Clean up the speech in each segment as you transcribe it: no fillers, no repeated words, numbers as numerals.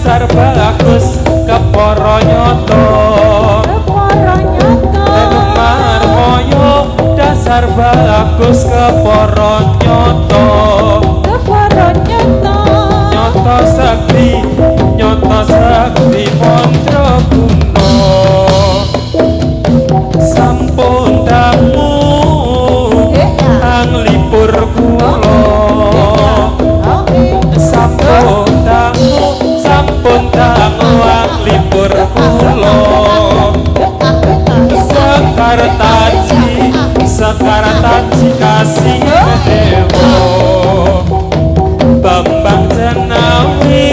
dasar bagus keporo nyoto Marmoyo dasar bagus keporo nyoto nyoto sakti montro kuno sampun damu ang lipur kulo sampun damu ang lipur kulo Sekartaji kasih dewo Bambang Janawi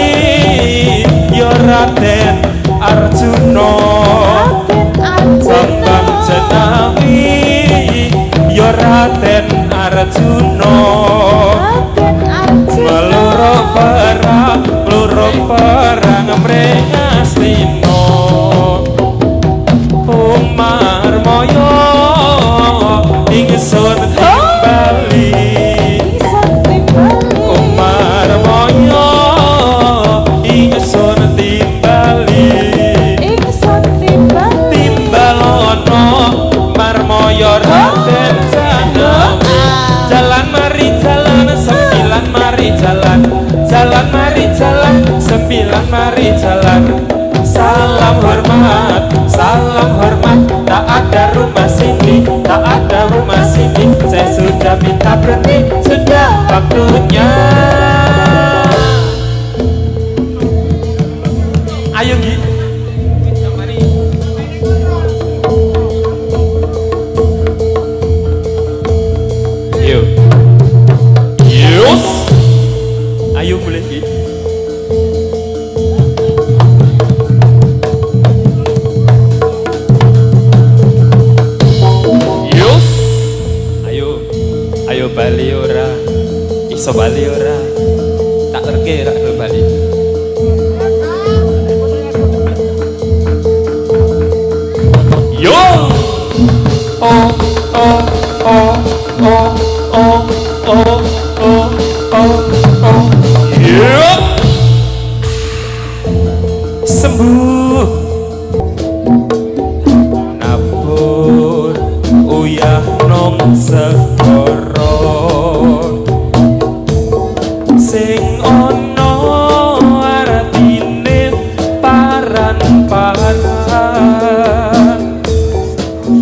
yo Raden Arjuna Bambang Janawi yo Raden Arjuna Meloro perang mrengas lino Marmoyo ingsun timbali Marmoyo ingsun timbali timbalono Marmoyo Raden Janawi jalan mari jalan sembilan mari jalan sembilan mari jalan salam hormat tak ada rumah sini saya sudah minta berhenti sudah waktunya ayo Gi mari yus ayo boleh Gi Bali ora iso Bali ora tak terkira ke Bali yo oh oh oh oh oh oh oh oh yo sembuh nabur uyah nom segoro sing ono artine paran-paran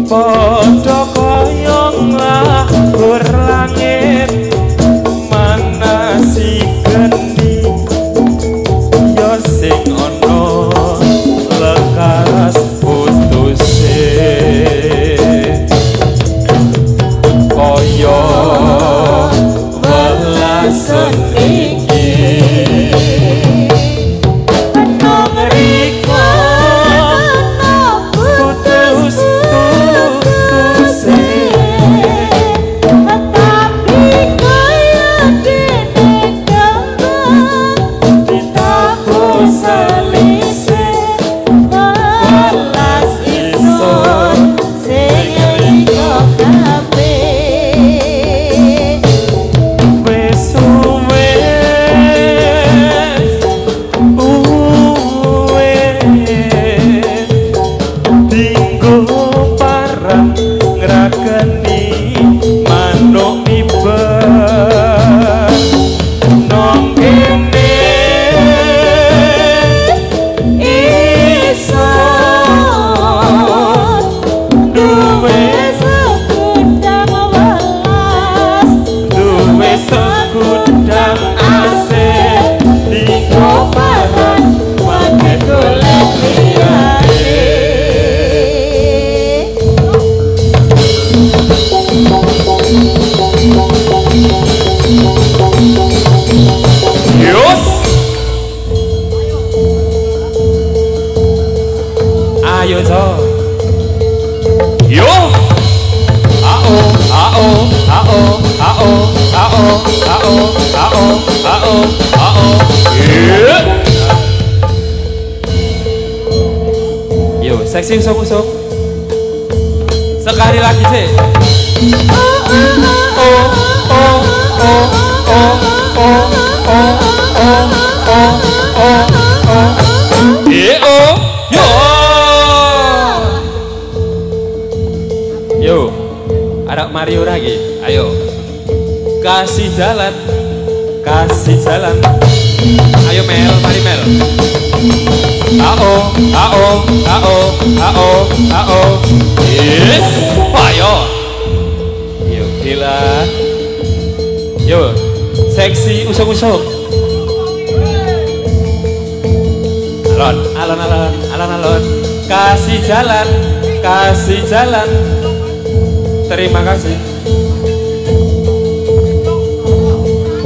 padha kaya nglagur langit manasi geni yo sing ono lekas putuse kaya welasan ayo so yo ao yo seksi usuk sekali lagi sih oh mari ora iki. Ayo. Kasih jalan. Kasih jalan. Ayo Mel, mari Mel. Ao, ao, ao, ao, ao. Yes. Ayo. Yuk gila. Yuk. Seksi usung-usung. Alon, alon, alon, alon, alon. Kasih jalan, kasih jalan. Terima kasih.